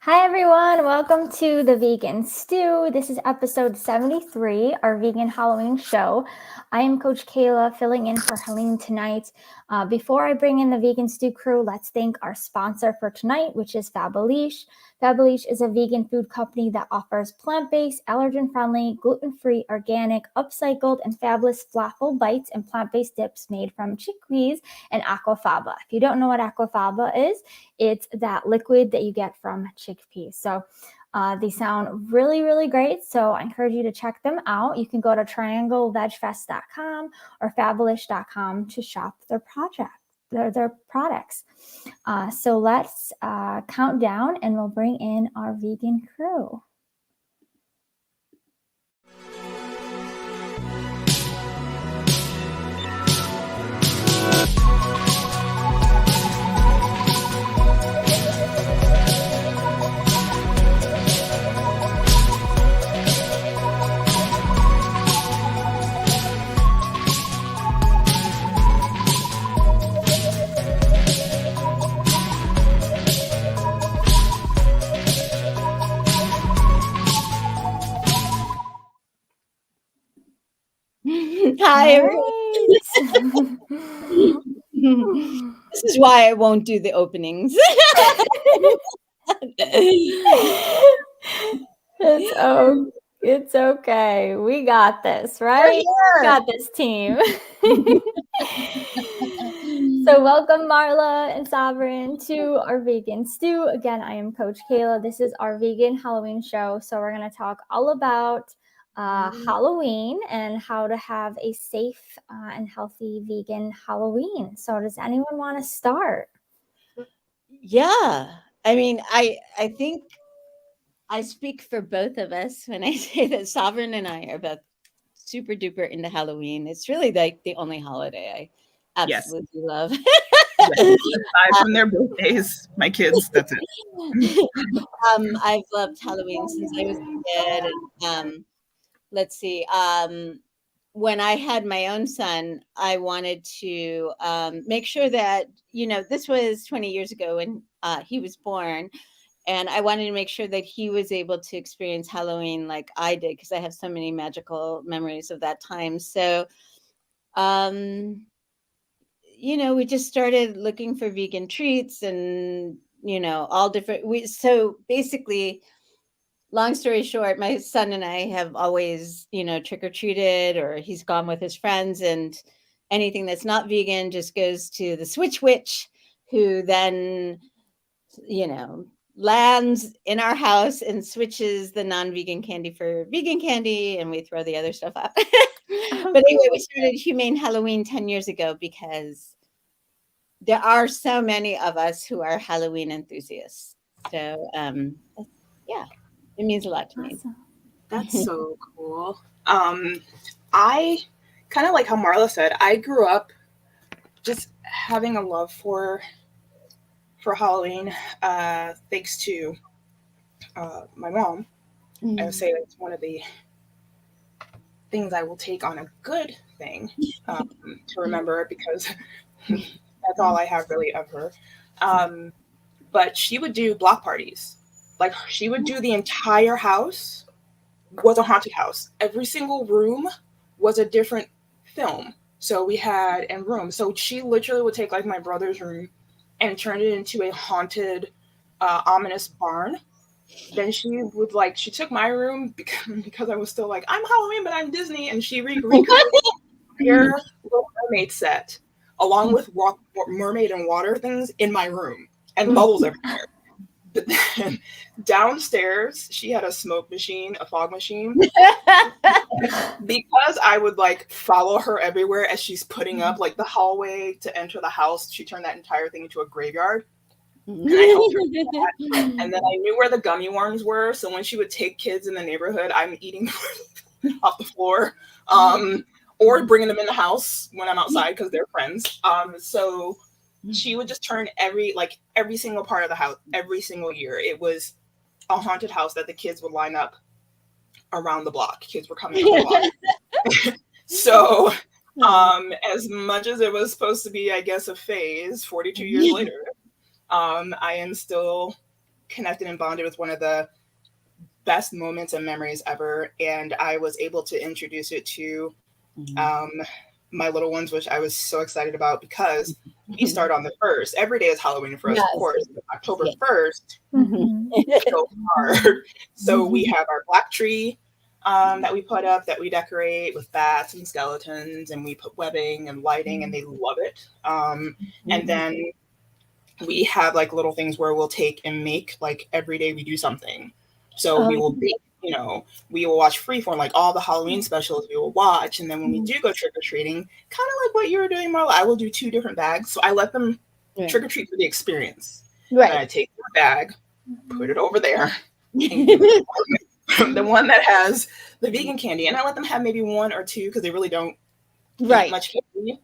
Hi everyone, welcome to the Vegan Stew. This is episode 73, our vegan Halloween show. I am Coach Kayla filling in for Helene tonight. Before I bring in the Vegan Stew crew, let's thank our sponsor for tonight, which is Fabulish. Fabulish is a vegan food company that offers plant-based, allergen-friendly, gluten-free, organic, upcycled, and fabulous falafel bites and plant-based dips made from chickpeas and aquafaba. If you don't know what aquafaba is, it's that liquid that you get from chickpeas. So they sound really, really great. So I encourage you to check them out. You can go to trianglevegfest.com or fabulish.com to shop their products. So let's count down and we'll bring in our vegan crew. Hi, everyone. This is why I won't do the openings. It's okay. We got this, right? We got this team. So welcome Marla and Sovereign to our Vegan Stew. Again, I am Coach Kayla. This is our vegan Halloween show. So we're going to talk all about Halloween and how to have a safe and healthy vegan Halloween. So does anyone want to start? Yeah. I mean, I think I speak for both of us when I say that Sovereign and I are both super duper into Halloween. It's really like the only holiday I absolutely love. Yes. Aside from their birthdays, my kids, that's it. I've loved Halloween since I was a kid. And, let's see. When I had my own son, I wanted to make sure that, this was 20 years ago when he was born. And I wanted to make sure that he was able to experience Halloween like I did, because I have so many magical memories of that time. So, we just started looking for vegan treats and, all different. So basically, long story short, my son and I have always, trick-or-treated, or he's gone with his friends, and anything that's not vegan just goes to the Switch Witch, who then, lands in our house and switches the non-vegan candy for vegan candy, and we throw the other stuff out. But anyway, we started Humane Halloween 10 years ago because there are so many of us who are Halloween enthusiasts. So, yeah. It means a lot to me. That's so cool. I kind of like how Marla said, I grew up just having a love for Halloween, thanks to my mom. I would say it's one of the things I will take on a good thing to remember, because that's all I have really of her. But she would do block parties. Like, she would do the entire house was a haunted house. Every single room was a different film. So we had in room. So she literally would take like my brother's room and turn it into a haunted, ominous barn. Then she took my room because I was still like, I'm Halloween, but I'm Disney. And she recreated your Little Mermaid set along with mermaid and water things in my room and bubbles everywhere. But then downstairs, she had a smoke machine, a fog machine. Because I would like follow her everywhere as she's putting up like the hallway to enter the house, she turned that entire thing into a graveyard. And I helped her with that. And then I knew where the gummy worms were. So when she would take kids in the neighborhood, I'm eating off the floor. Or bringing them in the house when I'm outside because they're friends. So she would just turn every single part of the house every single year. It was a haunted house that the kids would line up around the block. Kids were coming up the block. So as much as it was supposed to be, I guess, a phase, 42 years later, I am still connected and bonded with one of the best moments and memories ever. And I was able to introduce it to my little ones, which I was so excited about because we start on the 1st. Every day is Halloween for us, of course. October 1st, so hard. So we have our black tree that we put up, that we decorate with bats and skeletons, and we put webbing and lighting, and they love it. And then we have like little things where we'll take and make, like every day we do something. So we will bake, you know, we will watch Freeform, like all the Halloween specials we will watch. And then when we do go trick-or-treating, kind of like what you were doing, Marla, I will do 2 different bags. So I let them trick-or-treat for the experience. Right. And I take the bag, put it over there, and give it the one that has the vegan candy. And I let them have maybe 1 or 2 because they really don't eat much candy.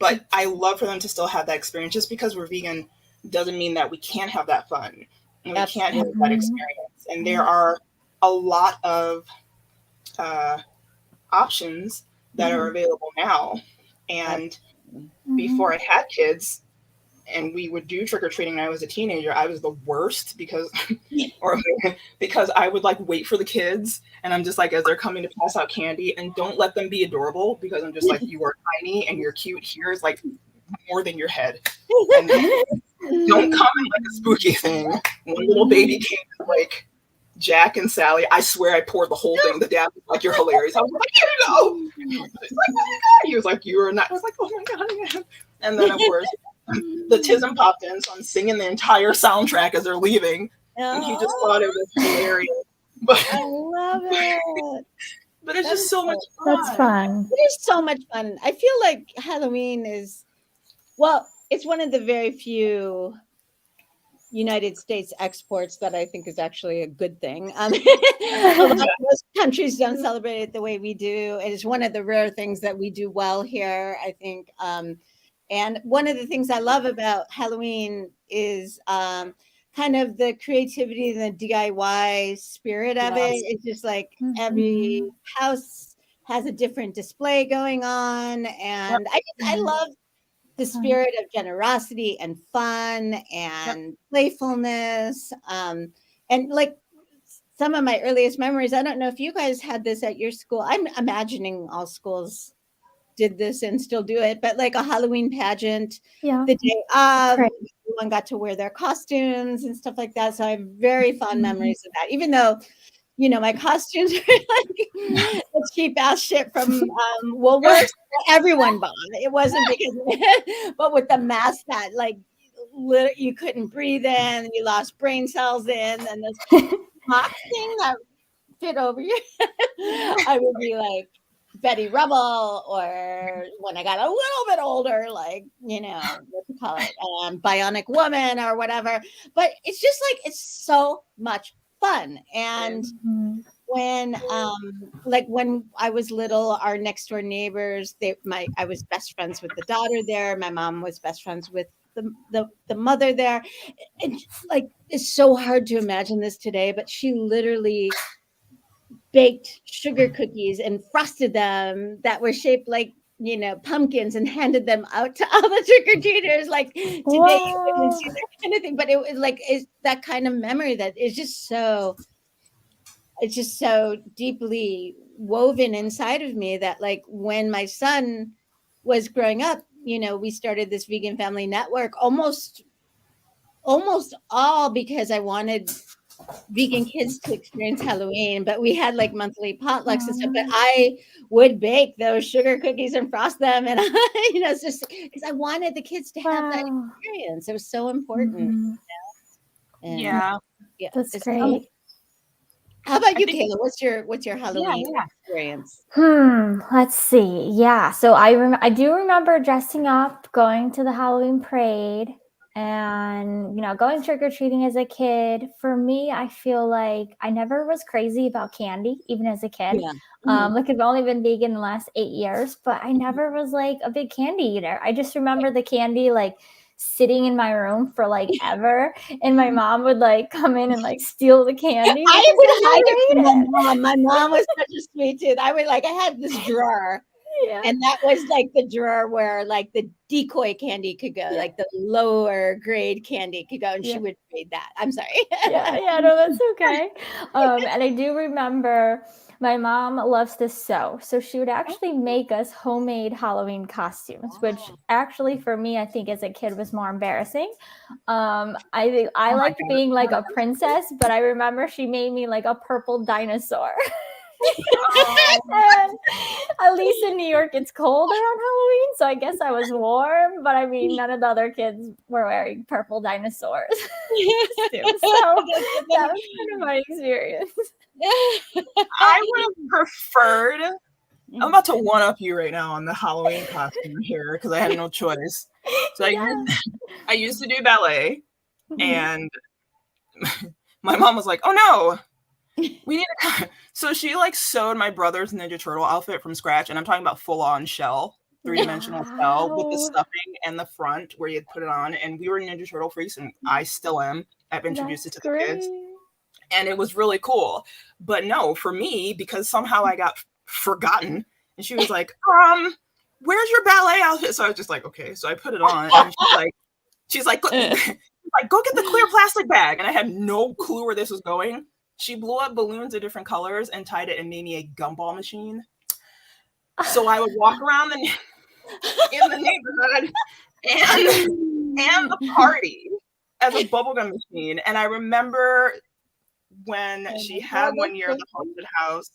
But I love for them to still have that experience. Just because we're vegan doesn't mean that we can't have that fun and we can't have that experience. And there are a lot of options that are available now. And before I had kids and we would do trick-or-treating when I was a teenager, I was the worst because I would like wait for the kids, and I'm just like, as they're coming to pass out candy, and don't let them be adorable because I'm just like, you are tiny and you're cute. Here's like more than your head. And don't come in like a spooky thing. One little baby came in, like Jack and Sally. I swear I poured the whole thing. The dad was like, "You're hilarious." I was like, "Here you go." He was like, "Oh my God." He was like, "You are not." I was like, "Oh my God." And then of course the Tism popped in, so I'm singing the entire soundtrack as they're leaving, and he just thought it was hilarious. But I love it. But it's just so much fun. That's fun. It is so much fun. I feel like Halloween is, well, it's one of the very few United States exports that I think is actually a good thing. A lot of most countries don't celebrate it the way we do. It is one of the rare things that we do well here, I think. And one of the things I love about Halloween is kind of the creativity and the DIY spirit of it. It's just like every house has a different display going on. And I love the spirit of generosity and fun and playfulness. And like some of my earliest memories, I don't know if you guys had this at your school. I'm imagining all schools did this and still do it, but like a Halloween pageant the day of, everyone got to wear their costumes and stuff like that. So I have very fond memories of that, even though, you know, my costumes are like the cheap ass shit from Woolworths. Everyone bought it. It wasn't because, but with the mask that like you couldn't breathe in, and you lost brain cells in, and this box thing that fit over you, I would be like Betty Rubble, or when I got a little bit older, like, you know, what you call it, Bionic Woman or whatever. But it's just like, it's so much fun. And when I was little, our next door neighbors, I was best friends with the daughter there. My mom was best friends with the mother there. And like, it's so hard to imagine this today, but she literally baked sugar cookies and frosted them that were shaped like, you know, pumpkins, and handed them out to all the trick-or-treaters. Like today you wouldn't see that kind of thing, but it was like, it's that kind of memory that is just so, it's just so deeply woven inside of me that like when my son was growing up, you know, we started this vegan family network almost all because I wanted vegan kids to experience Halloween, but we had like monthly potlucks and stuff, but I would bake those sugar cookies and frost them, and you know, it's just because I wanted the kids to have that experience. It was so important. You know? Yeah, that's great. How about you, Kayla? What's your Halloween experience? Let's see. Yeah, so I do remember dressing up, going to the Halloween parade, and, you know, going trick-or-treating as a kid. For me, I feel like I never was crazy about candy, even as a kid. Like I've only been vegan the last 8 years, but I never was like a big candy eater. I just remember the candy like sitting in my room for like ever, and my mom would like come in and like steal the candy. I would hide it from my mom. My mom was such a sweet tooth. I had this drawer Yeah. And that was like the drawer where like the decoy candy could go, like the lower grade candy could go, and she would trade that. I'm sorry. Yeah, no, that's okay. And I do remember my mom loves to sew. So she would actually make us homemade Halloween costumes, which actually for me, I think as a kid was more embarrassing. I think I liked being like a princess, but I remember she made me like a purple dinosaur. And at least in New York, it's colder on Halloween, so I guess I was warm. But I mean, none of the other kids were wearing purple dinosaurs. So that was kind of my experience. I would have preferred. I'm about to one up you right now on the Halloween costume here because I had no choice. So I used to do ballet, and my mom was like, "Oh no, we need to." So she like sewed my brother's Ninja Turtle outfit from scratch, and I'm talking about full on shell, 3-dimensional shell with the stuffing and the front where you'd put it on. And we were Ninja Turtle freaks, and I still am. I've introduced it to the kids, and it was really cool. But no, for me, because somehow I got forgotten, and she was like, "Where's your ballet outfit?" So I was just like, "Okay." So I put it on, and she's like, go get the clear plastic bag. And I had no clue where this was going. She blew up balloons of different colors and tied it and made me a gumball machine. So I would walk around in the neighborhood and the party as a bubblegum machine. And I remember when she had one year the haunted house,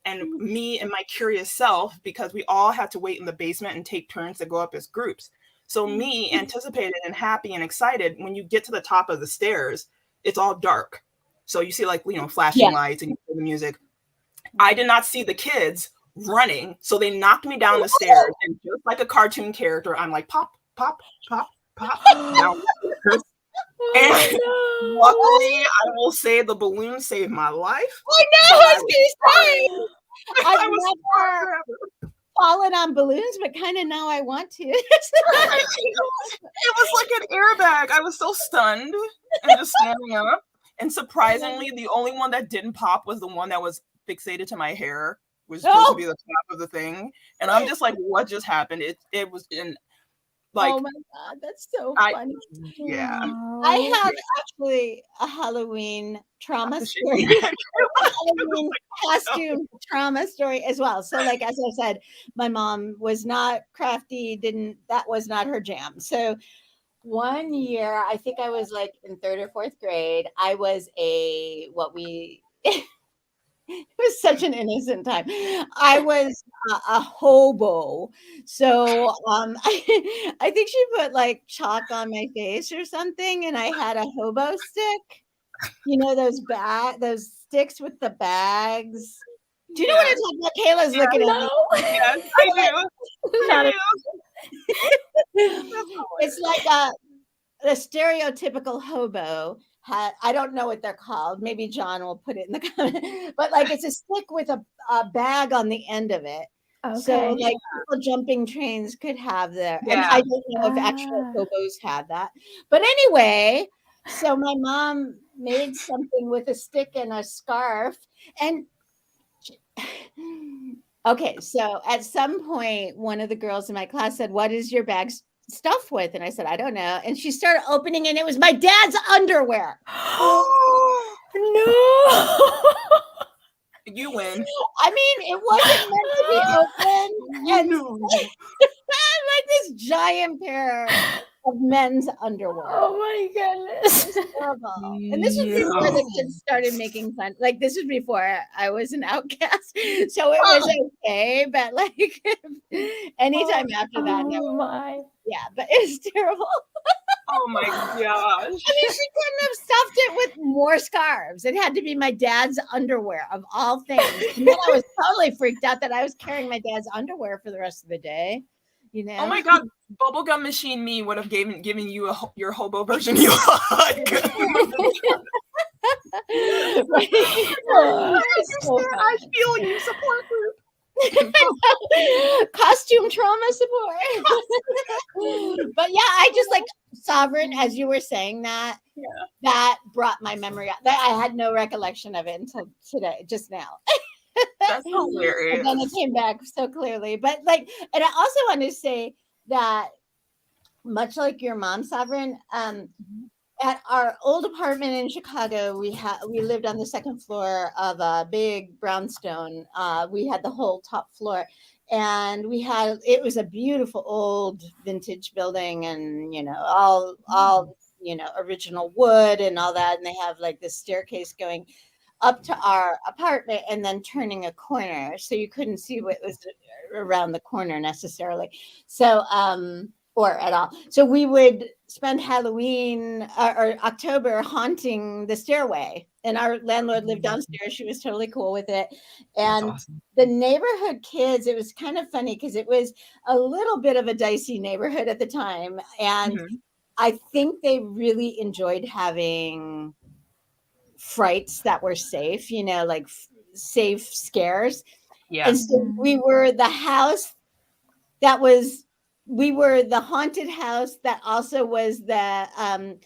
and me and my curious self, because we all had to wait in the basement and take turns to go up as groups. So me anticipated and happy and excited, when you get to the top of the stairs, it's all dark. So you see like, flashing lights and you hear the music. I did not see the kids running. So they knocked me down the stairs, and just like a cartoon character, I'm like, pop, pop, pop, pop. Down the stairs. And luckily, I will say the balloon saved my life. I know, I was going to say. I've never fallen on balloons, but kind of now I want to. It was like an airbag. I was so stunned and just standing up. And surprisingly, the only one that didn't pop was the one that was fixated to my hair, was supposed to be the top of the thing. And I'm just like, what just happened? It was in like, oh my God, that's so funny. Yeah. I have actually a Halloween trauma story. Halloween costume trauma story as well. So like, as I said, my mom was not crafty, that was not her jam. So one year, I think I was like in 3rd or 4th grade, I was it was such an innocent time. I was a hobo. So I think she put like chalk on my face or something, and I had a hobo stick. You know those sticks with the bags. Do you know what I'm talking about? Kayla's looking at me. Yes, I do. It's like the stereotypical hobo. I don't know what they're called. Maybe John will put it in the comment. But like, it's a stick with a bag on the end of it. Okay. So like people jumping trains could have their. And I don't know if actual hobos had that. But anyway, so my mom made something with a stick and a scarf. And okay, so at some point, one of the girls in my class said, "What is your bag stuffed with?" And I said, "I don't know." And she started opening, and it was my dad's underwear. No. You win. I mean, it wasn't meant to be open. And like this giant pair of men's underwear. Oh my goodness. Horrible. And this was before the kids started making fun. Like, this was before I was an outcast. So it was okay. But like anytime after that, yeah, but it was terrible. Oh my gosh. I mean, she couldn't have stuffed it with more scarves. It had to be my dad's underwear of all things. And then I was totally freaked out that I was carrying my dad's underwear for the rest of the day. You know? Oh my God, bubblegum machine me would have given you your hobo version you like. I feel you, support group. Costume trauma support. But yeah, I just like Sovereign, as you were saying that, that brought my memory up. I had no recollection of it until today, just now. That's hilarious. And then it came back so clearly. But like, and I also want to say that much like your mom, Sovereign, at our old apartment in Chicago, we lived on the second floor of a big brownstone. We had the whole top floor, and it was a beautiful old vintage building, and all original wood and all that. And they have like this staircase going up to our apartment and then turning a corner, so you couldn't see what was around the corner necessarily. So or at all. So we would spend Halloween or October haunting the stairway. And our landlord lived downstairs. She was totally cool with it. And awesome. The neighborhood kids, it was kind of funny because it was a little bit of a dicey neighborhood at the time. And I think they really enjoyed having frights that were safe, like safe scares. Yeah. And so we were the haunted house that also was the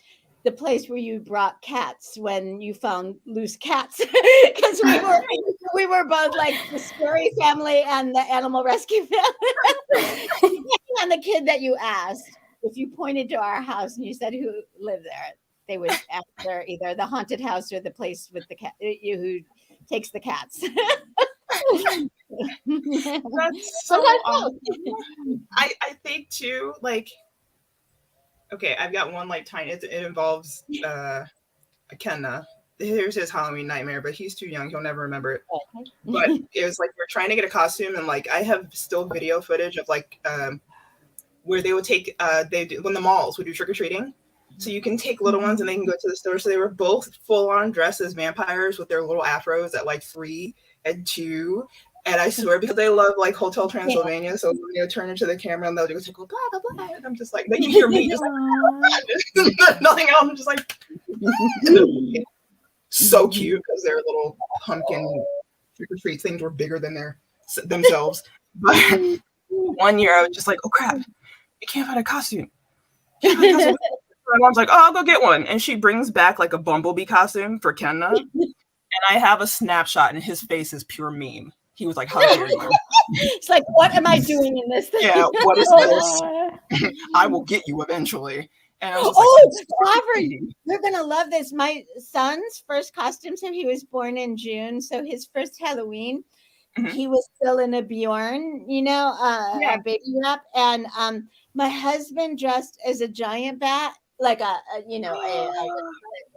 place where you brought cats when you found loose cats, because we were both like the scary family and the animal rescue family. Depending on the kid that you asked, if you pointed to our house and you said who lived there, they would answer either the haunted house or the place with the cat who takes the cats. That's so awesome. I think too, like, okay, I've got one like tiny. It involves Kenna. Here's his Halloween nightmare, but he's too young; he'll never remember it. But it was like we're trying to get a costume, and like I have still video footage of like where they would take when the malls would do trick or treating. So you can take little ones and they can go to the store. So they were both full on dressed as vampires with their little afros at like 3 and 2. And I swear, because they love like Hotel Transylvania, so when they turn into the camera and they'll just go blah blah blah, and I'm just like, then you hear me just like nothing else. I'm just like so cute because their little pumpkin trick or treat things were bigger than themselves. But one year I was just like, oh crap, you can't find a costume. My mom's like, oh, I'll go get one. And she brings back like a bumblebee costume for Kenna. And I have a snapshot and his face is pure meme. He was like, how dare you? It's like, what am I doing in this thing? Yeah, what is this? I will get you eventually. And I was just Sovereign, you're going to love this. My son's first costume, so he was born in June. So his first Halloween, he was still in a Bjorn, a baby wrap. And my husband dressed as a giant bat, like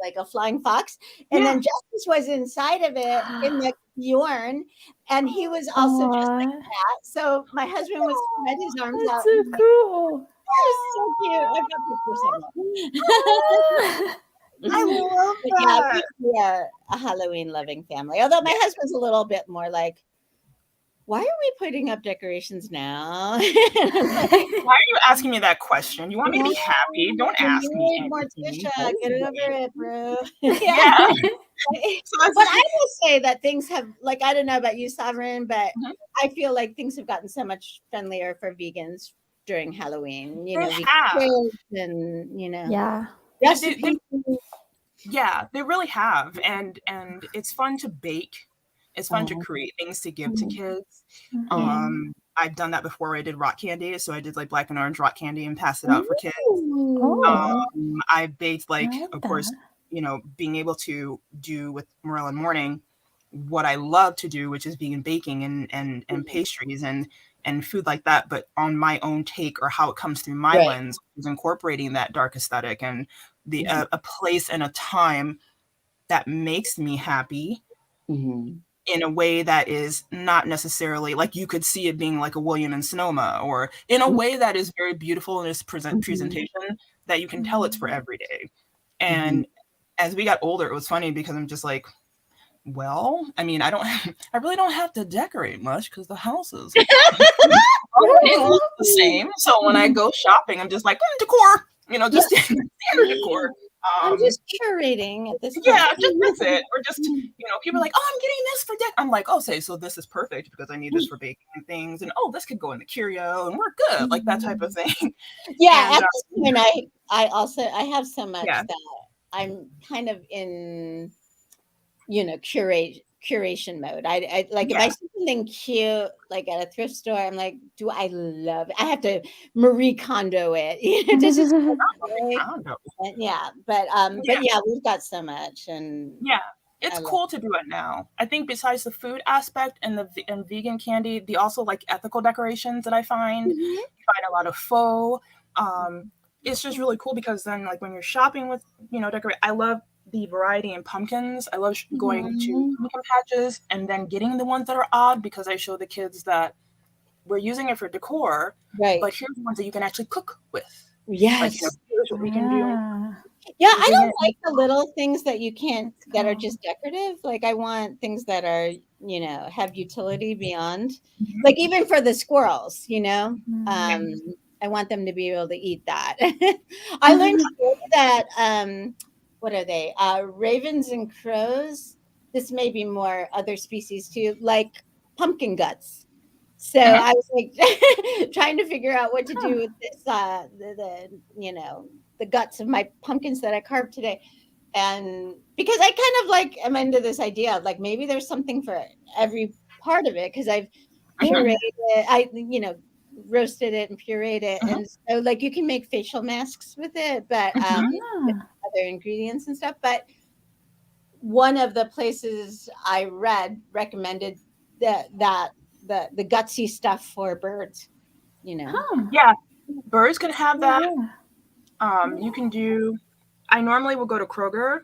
like a flying fox, and then Justice was inside of it in the Bjorn, and he was also just like that. So my husband was spread his arms out. So cool. It was so cute. I got pictures of it. I love that. Yeah, we are a Halloween loving family. Although my husband's a little bit more like, why are we putting up decorations now? Why are you asking me that question? You want me to be happy? Don't ask me. Morticia, get it over it, bro. Yeah. But I will say that things have, like, I don't know about you, Sovereign, but I feel like things have gotten so much friendlier for vegans during Halloween. They really have, and it's fun to bake. It's fun to create things to give to kids. I've done that before. I did rock candy, so I did like black and orange rock candy and passed it out for kids. I baked, like, of course, being able to do with Morella Morning what I love to do, which is vegan baking and pastries and food like that, but on my own take or how it comes through my lens, is incorporating that dark aesthetic and the a place and a time that makes me happy. In a way that is not necessarily like you could see it being like a William and Sonoma, or in a way that is very beautiful in its presentation that you can tell it's for every day. And as we got older, it was funny because I'm just like, well, I mean, I really don't have to decorate much because the house is the same. So when I go shopping, I'm just like, decor, just standard decor. I'm just curating at this point. Yeah, just that's it. Or just, people are like, oh, I'm getting this for deck. I'm like, oh, so this is perfect because I need this for baking and things. And this could go in the curio and we're good. Like that type of thing. Yeah, and, at this point, I have so much that I'm kind of in, curation mode. I like if I see something cute like at a thrift store, I'm like, do I love it? I have to Marie Kondo it. Just yeah, but yeah, we've got so much, and yeah, it's cool to do it now. I think besides the food aspect and and vegan candy, the also like ethical decorations that I find, you find a lot of faux. It's just really cool because then like when you're shopping with, decorate, I love the variety in pumpkins. I love going to pumpkin patches and then getting the ones that are odd because I show the kids that we're using it for decor, but here's ones that you can actually cook with. Yes. Like, here's what we can do. Yeah, I don't like the little things that you can't, that are just decorative. Like I want things that are, have utility beyond, like even for the squirrels, I want them to be able to eat that. I learned that, what are they? Ravens and crows. This may be more other species too, like pumpkin guts. So I was like trying to figure out what to do with this, the guts of my pumpkins that I carved today. And because I kind of like am into this idea of like maybe there's something for every part of it, because I've pureed it, roasted it and pureed it. And so like you can make facial masks with it, but with other ingredients and stuff. But one of the places I read recommended that the gutsy stuff for birds, Yeah, birds can have that. You can do, I normally will go to Kroger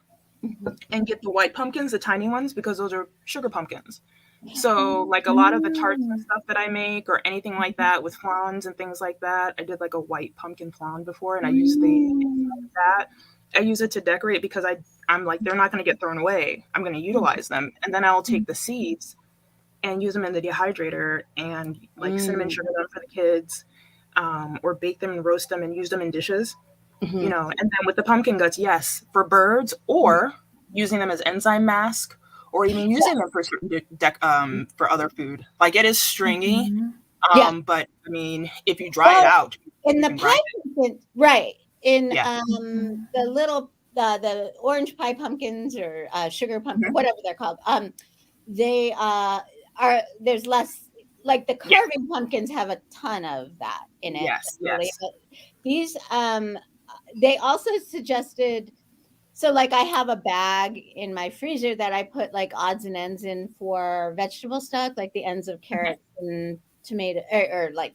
and get the white pumpkins, the tiny ones, because those are sugar pumpkins. So like a lot of the tarts and stuff that I make or anything like that with flans and things like that, I did like a white pumpkin flan before and I use that. I use it to decorate because I'm like, they're not going to get thrown away. I'm going to utilize them. And then I'll take the seeds and use them in the dehydrator and like cinnamon sugar them for the kids, or bake them and roast them and use them in dishes, and then with the pumpkin guts, yes, for birds or using them as enzyme mask or even using them for certain for other food. Like it is stringy, but I mean, if you dry it out. In the pie pumpkin, right. In the little, the orange pie pumpkins or sugar pumpkin, whatever they're called, they there's less, like the carving pumpkins have a ton of that in it. Yes. But these they also suggested, so like I have a bag in my freezer that I put like odds and ends in for vegetable stock, like the ends of carrots and tomato or like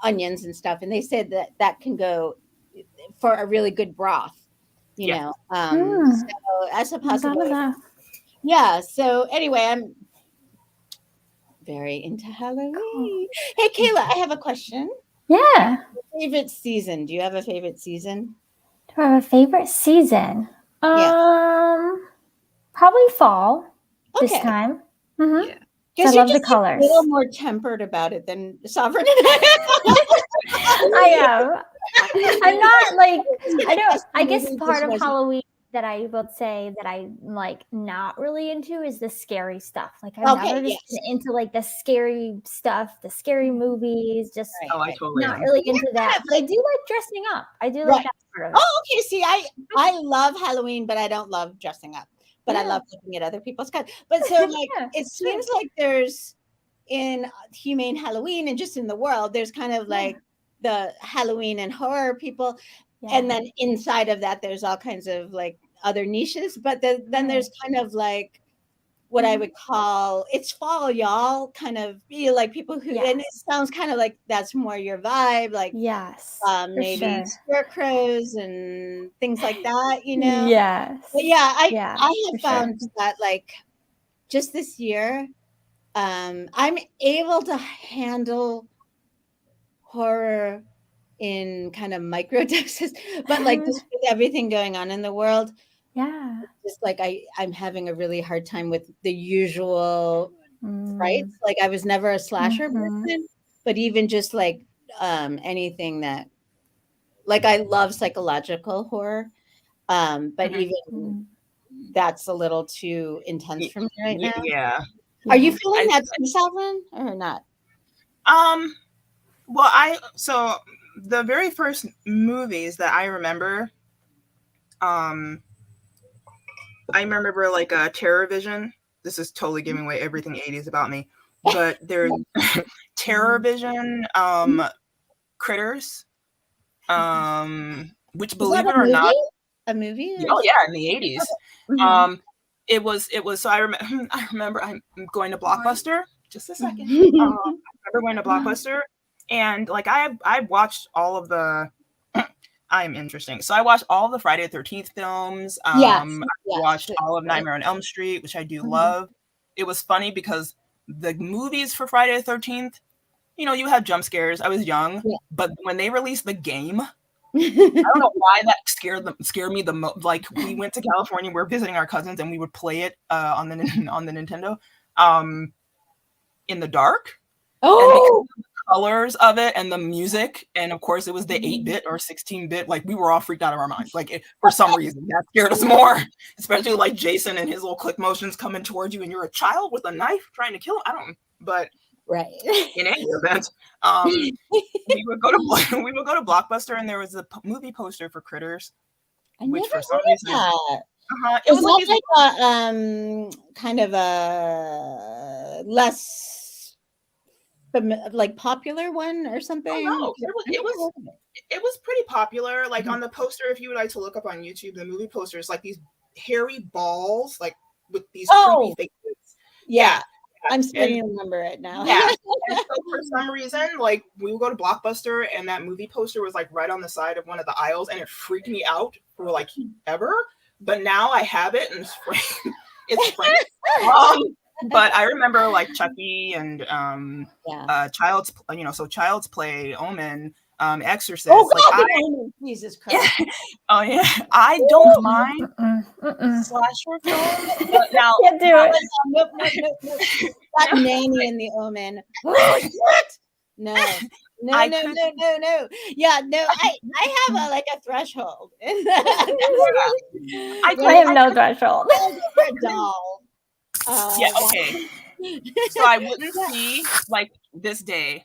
onions and stuff, and they said that can go for a really good broth, so as a possibility. Yeah. So anyway, I'm very into Halloween. Cool. Hey, Kayla, I have a question. Yeah. Favorite season? Do you have a favorite season? Do I have a favorite season? Probably fall this time. Yeah. I love the colors. A little more tempered about it than Sovereign. I am. I'm not like, I guess part of Halloween that I would say that I like not really into is the scary stuff. Like I've never just been into like the scary stuff, the scary movies, just I totally not really into that. But I do like dressing up. I do like that part of it. Oh, okay. See, I love Halloween, but I don't love dressing up. But I love looking at other people's cuts. But so like it seems like there's in Humane Halloween and just in the world, there's kind of like the Halloween and horror people. And then inside of that, there's all kinds of like other niches. But then there's kind of like what I would call, it's fall, y'all, kind of be like people who, and it sounds kind of like that's more your vibe, like maybe scarecrows and things like that, Yes. But I have found that like just this year, I'm able to handle horror in kind of micro doses, but like just with everything going on in the world, just like I'm having a really hard time with the usual frights. Like I was never a slasher person, but even just like anything that, like I love psychological horror, but even that's a little too intense for me right now. Yeah. Are you feeling that too, Sovereign, or not? Well, so the very first movies that I remember, I remember like Terror Vision. This is totally giving away everything 80s about me. But there's Terror Vision, Critters, which Is believe that it or not, a movie? oh yeah, in the 80s. Mhm. It was so I remember I'm going to Blockbuster. Just a second. I remember going to Blockbuster, and like I watched all of the I'm interesting. So I watched all of the Friday the 13th films. Yes. I Yes. watched all of Nightmare on Elm Street, which I do Mhm. love. It was funny because the movies for Friday the 13th, you know, you have jump scares. I was young, Yeah. but when they released the game, I don't know why that scared me the most. Like we went to California, we were visiting our cousins, and we would play it on the Nintendo in the dark. And because Oh, of the colors of it and the music, and of course it was the 8-bit or 16-bit, like we were all freaked out of our minds. Like for some reason that scared us more, especially like Jason and his little click motions coming towards you, and you're a child with a knife trying to kill him. I don't. But right. in any event, we would go to Blockbuster, and there was a movie poster for Critters, I which never for some heard reason, that. it Is was like that these, like a kind of a less like popular one or something? no, I never heard of it. it was pretty popular. Like on the poster, if you would like to look up on YouTube, the movie posters, like these hairy balls, like with these Oh, creepy faces. yeah. I'm And starting to remember it now. yeah, and so for some reason, like we would go to Blockbuster, and that movie poster was like right on the side of one of the aisles, and it freaked me out for like ever. But now I have it, and it's framed. But I remember like Chucky and Yeah. Child's Play, Omen, Exorcist. Oh Like God, the Jesus Christ. oh yeah, I don't mind Mm-mm. slasher films, but now Can't do That it. was, nope. That nanny in the Omen. What? No. No, I no, could- no, no, no. Yeah, no, I have a threshold. I I have no threshold. a doll. Yeah, okay. So I wouldn't see like this day.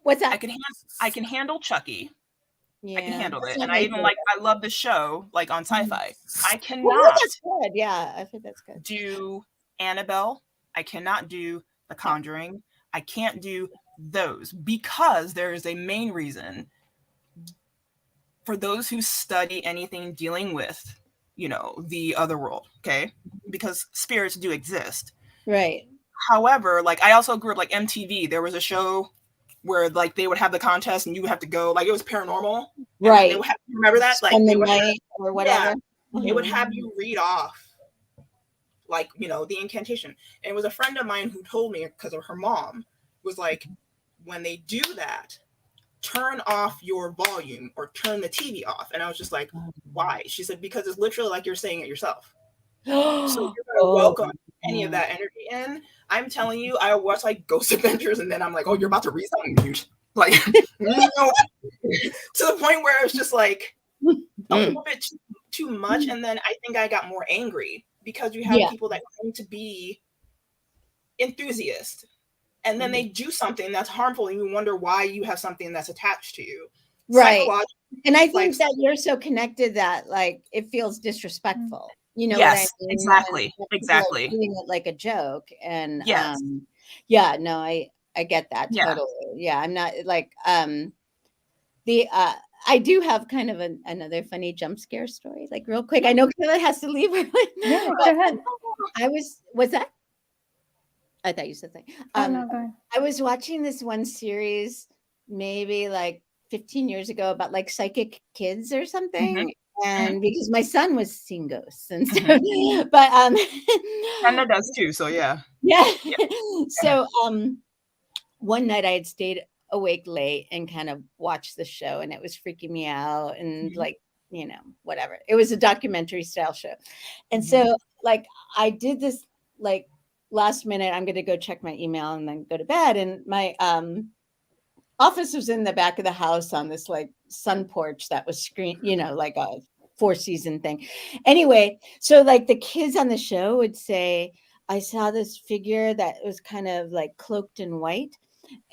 What's that? I can handle Chucky. Yeah, I can handle that's it, not and my I love the show like on Sci-Fi. I Oh, cannot that's good. Yeah, I think that's good. do Annabelle. I cannot do The Conjuring. I can't do those because there is a main reason. For those who study anything dealing with, you know, the other world, okay? Because spirits do exist. Right. However, like I also grew up like MTV. There was a show where like they would have the contest and you would have to go, like it was paranormal. Right. They would have, remember that? Like On they the would have, night or whatever. they would have you read off like, you know, the incantation. And it was a friend of mine who told me, because of her mom, was like, when they do that, turn off your volume or turn the TV off. And I was just like, why? She said, because it's literally like you're saying it yourself. So you're gonna welcome any of that energy in. I'm telling you, I watch like Ghost Adventures, and then I'm like, oh, you're about to read something huge. Like, no. To the point where it's just like a little bit too much. And then I think I got more angry because you have people that claim to be enthusiasts, and then they do something that's harmful, and you wonder why you have something that's attached to you. Right. And I think that you're so connected that like it feels disrespectful. You know yes, what I mean? Exactly. Doing it like a joke. And yes. Yeah, no, I get that totally. Yeah, I'm not like I do have kind of another funny jump scare story, like real quick. I know Kayla has to leave. Yeah, go ahead. Was that? I thought you said something. No, go ahead. I was watching this one series maybe like 15 years ago about like psychic kids or something. And because my son was seeing ghosts and stuff, but Brenda does too. So yeah. So one night I had stayed awake late and kind of watched the show, and it was freaking me out, and like, you know, whatever. It was a documentary style show, and so like I did this like last minute. I'm going to go check my email and then go to bed, and my office was in the back of the house on this like sun porch that was screen, you know, like a 4-season thing. Anyway, so like the kids on the show would say, I saw this figure that was kind of like cloaked in white.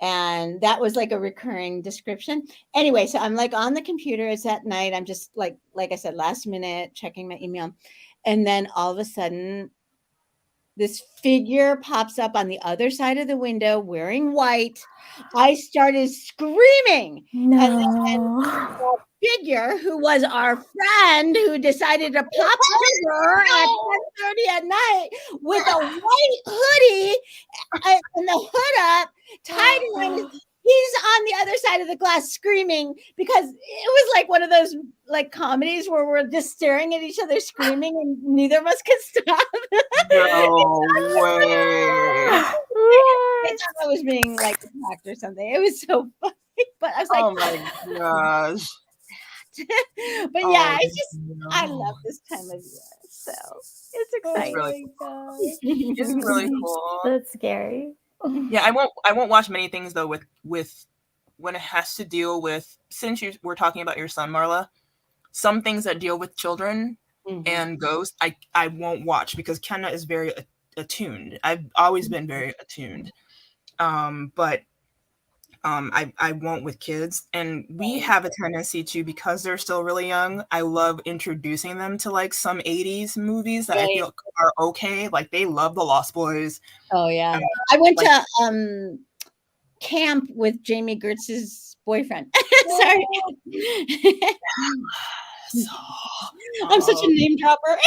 And that was like a recurring description. Anyway, so I'm like on the computer. It's at night. I'm just like I said, last minute checking my email. And then all of a sudden, this figure pops up on the other side of the window wearing white. I started screaming. And then No. figure, who was our friend who decided to pop over at 10:30 at night with a white hoodie and the hood up, tied around his, he's on the other side of the glass screaming, because it was like one of those like comedies where we're just staring at each other screaming and neither of us could stop. No way. I thought I was being like attacked or something. It was so funny, but I was like, Oh my gosh. but yeah, it's just I love this time of year, so it's exciting. really It's It's really cool. That's scary. Yeah, I won't watch many things though with when it has to deal with, since we're talking about your son, Marla, some things that deal with children and ghosts, I won't watch, because Kenna is very attuned. I've always been very attuned. But I won't with kids, and we have a tendency to, because they're still really young, I love introducing them to like some 80s movies that I feel are okay. Like they love The Lost Boys. Oh yeah, I went to camp with Jamie Gertz's boyfriend. Sorry, I'm such a name dropper.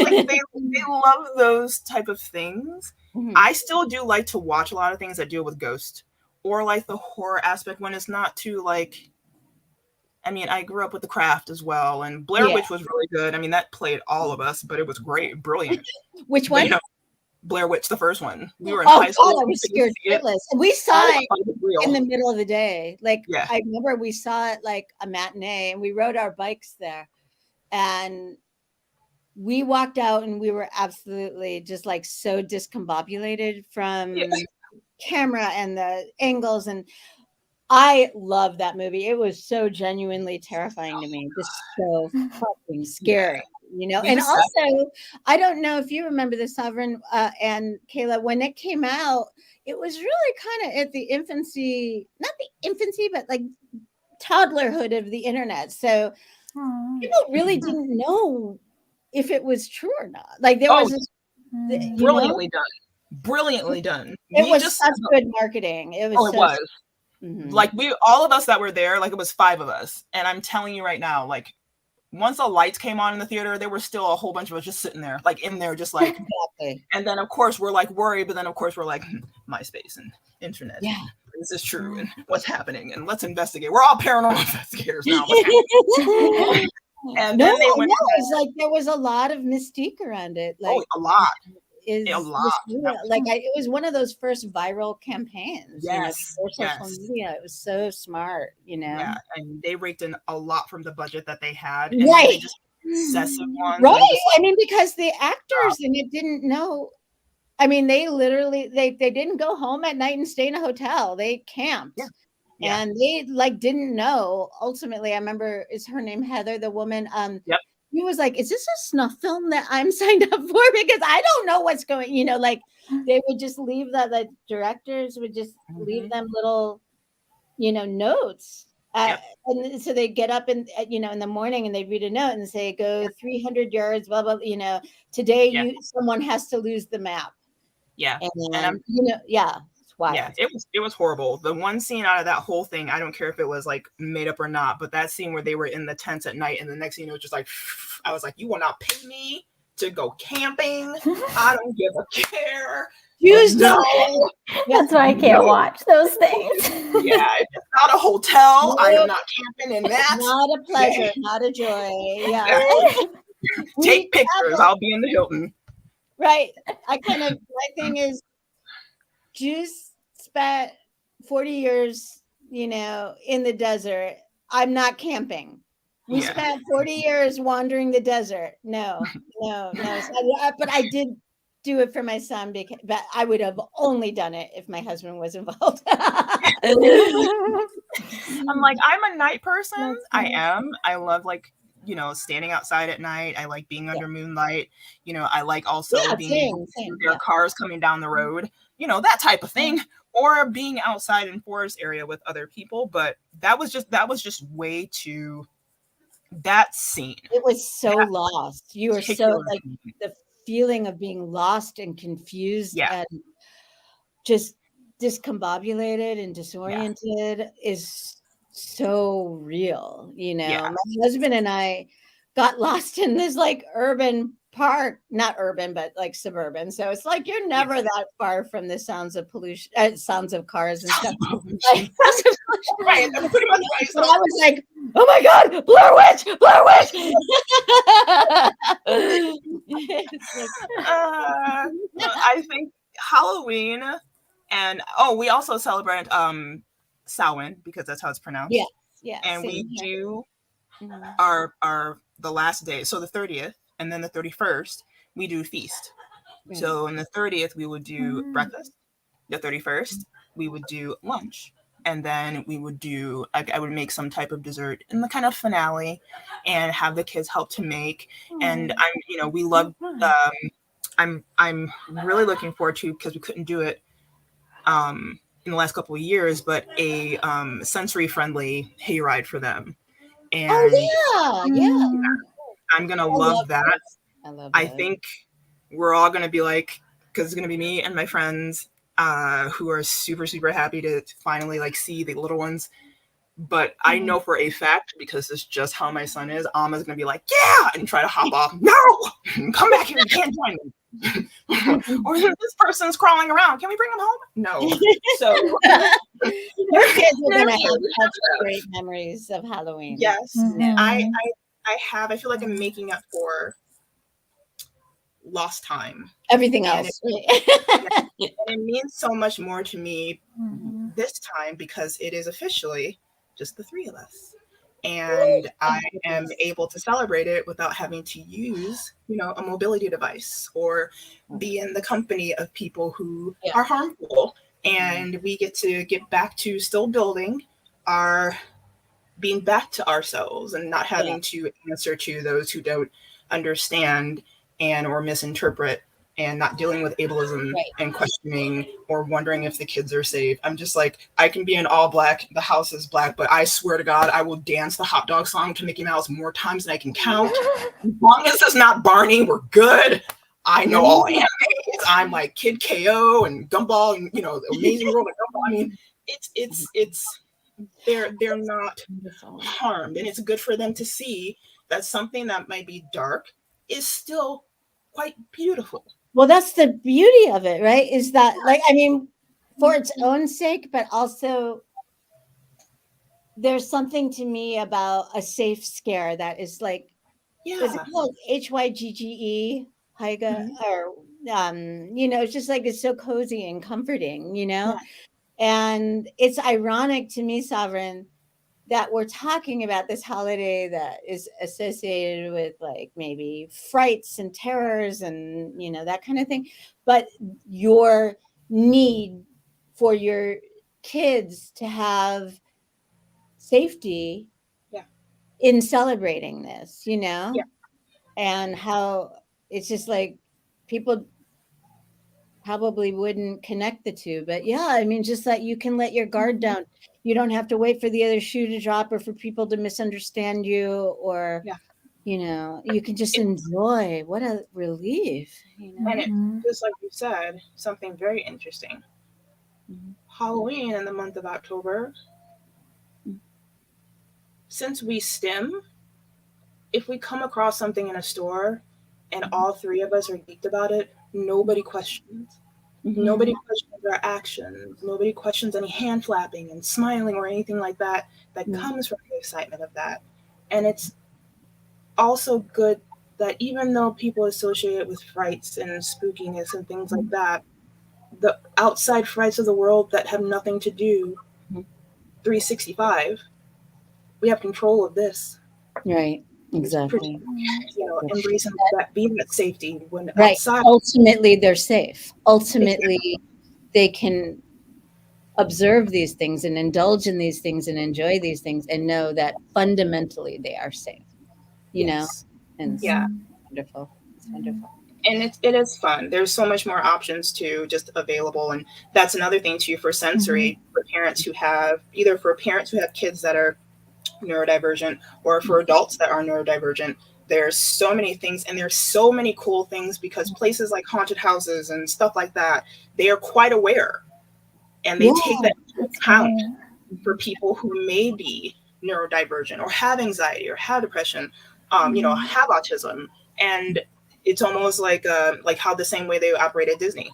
Like they love those type of things. I still do like to watch a lot of things that deal with ghosts, or like the horror aspect when it's not too like, I mean, I grew up with The Craft as well, and Blair Witch was really good. I mean, that played all of us, but it was great, brilliant. Which one? You know, Blair Witch, the first one. We were in high school. God, I was scared shitless. We saw it in the middle of the day. Like I remember we saw it like a matinee, and we rode our bikes there, and we walked out and we were absolutely just like so discombobulated from camera and the angles. And I love that movie. It was so genuinely terrifying to me. Just so fucking scary, you know? And also, I don't know if you remember The Sovereign and Kayla, when it came out, it was really kind of at the infancy, not the infancy, but like toddlerhood of the internet. So people really didn't know if it was true or not. Like there was this, brilliantly done. It was such good marketing. It was. It was. Like all of us that were there, like it was 5 of us, and I'm telling you right now, like once the lights came on in the theater, there were still a whole bunch of us just sitting there, like in there, just like. Exactly. And then of course we're like worried, but then of course we're like MySpace and internet. Yeah. Is this true? And what's happening? And let's investigate. We're all paranormal investigators now. And then they went. It's like there was a lot of mystique around it. Like a lot. A lot. Like it was one of those first viral campaigns. Yes. For social media. It was so smart, you know. Yeah, and they raked in a lot from the budget that they had. And right. Just excessive ones. Right. I mean, because the actors in it didn't know. I mean, they literally they didn't go home at night and stay in a hotel. They camped. Yeah. And they like didn't know. Ultimately, I remember, is her name Heather, the woman? He was like, is this a snuff film that I'm signed up for? Because I don't know what's going, you know, like they would just leave that, the directors would just leave them little, you know, notes. And so they get up and, you know, in the morning and they read a note and say, go 300 yards, blah, blah, you know, today someone has to lose the map. Yeah. And you know, it's wild. Yeah, it was horrible. The one scene out of that whole thing, I don't care if it was like made up or not, but that scene where they were in the tents at night and the next scene it was just like, I was like, you will not pay me to go camping. I don't give a care. No. That's why I can't watch those things. Yeah, it's not a hotel. I am not camping in that. Not a pleasure, not a joy. Yeah. Take pictures. I'll be in the Hilton. Right. My thing is, Jews spent 40 years, you know, in the desert. I'm not camping. We spent 40 years wandering the desert. No. But I did do it for my son, but I would have only done it if my husband was involved. I'm like, I'm a night person. I am. I love like, you know, standing outside at night. I like being under moonlight. You know, I like also being there are cars coming down the road, you know, that type of thing, or being outside in forest area with other people. But that was just way too that scene. It was so lost. You were so particular like scene. the feeling of being lost and confused Yeah. and just discombobulated and disoriented is so real. You know, Yeah. my husband and I got lost in this like urban park, not urban, but like suburban. So it's like you're never that far from the sounds of pollution, sounds of cars and stuff. Like, Right. That's pretty much right. but I was like, oh my God, Blair Witch, Blair Witch. It's like, I think Halloween and we also celebrate Samhain because that's how it's pronounced. yeah, yeah. And we same here. do Mhm. our the last day, so the 30th, and then the 31st we do feast. Right. So on the 30th we would do breakfast. The 31st we would do lunch, and then we would do I would make some type of dessert in the kind of finale and have the kids help to make. And we love I'm really looking forward to, because we couldn't do it in the last couple of years, but a sensory friendly hayride for them. And Oh yeah. I'm gonna love that. I love I that. think we're all gonna be like, because it's gonna be me and my friends who are super, super happy to finally like see the little ones. But I know for a fact, because it's just how my son is, Alma's gonna be like, yeah, and try to hop off. No, come back here, you can't join me. Or this person's crawling around. Can we bring him home? No. So your kids are gonna have such great memories of Halloween. yes, Mhm. I feel like I'm making up for lost time. Everything And else. And it means so much more to me Mhm. this time because it is officially just the three of us. And I am able to celebrate it without having to use, a mobility device or be in the company of people who are harmful. And we get to get back to still building being back to ourselves and not having to answer to those who don't understand or misinterpret, and not dealing with ableism and questioning or wondering if the kids are safe. I'm just like, I can be in all black, the house is black, but I swear to God, I will dance the hot dog song to Mickey Mouse more times than I can count. As long as it's not Barney, we're good. I know all animes. I'm like Kid KO and Gumball and Amazing World of Gumball. I mean, it's they're not harmed, and it's good for them to see that something that might be dark is still quite beautiful. Well, that's the beauty of it, right? Is that for its own sake, but also there's something to me about a safe scare that is like, is it called HYGGE, Hyga, or it's just like it's so cozy and comforting, And it's ironic to me, Sovereign, that we're talking about this holiday that is associated with like maybe frights and terrors and that kind of thing, but your need for your kids to have safety in celebrating this, and how it's just like people probably wouldn't connect the two, but just that you can let your guard down. You don't have to wait for the other shoe to drop or for people to misunderstand you, or you can just enjoy. What a relief. And it, just like you said, something very interesting. Halloween in the month of October, since we STEM, if we come across something in a store and all three of us are geeked about it, nobody questions. Nobody questions our actions. Nobody questions any hand flapping and smiling or anything like that comes from the excitement of that. And it's also good that even though people associate it with frights and spookiness and things like that, the outside frights of the world that have nothing to do 365, we have control of this. Right. Exactly. Embracing that, being that safety when outside. Ultimately, they're safe. Ultimately, they can observe these things and indulge in these things and enjoy these things and know that fundamentally they are safe. And it's wonderful. It's wonderful. And it is fun. There's so much more options too, just available. And that's another thing too for sensory, for parents who have kids that are neurodivergent, or for adults that are neurodivergent. There's so many things, and there's so many cool things because places like haunted houses and stuff like that, they are quite aware, and they take that into account for people who may be neurodivergent or have anxiety or have depression, have autism. And it's almost like how the same way they operate at Disney.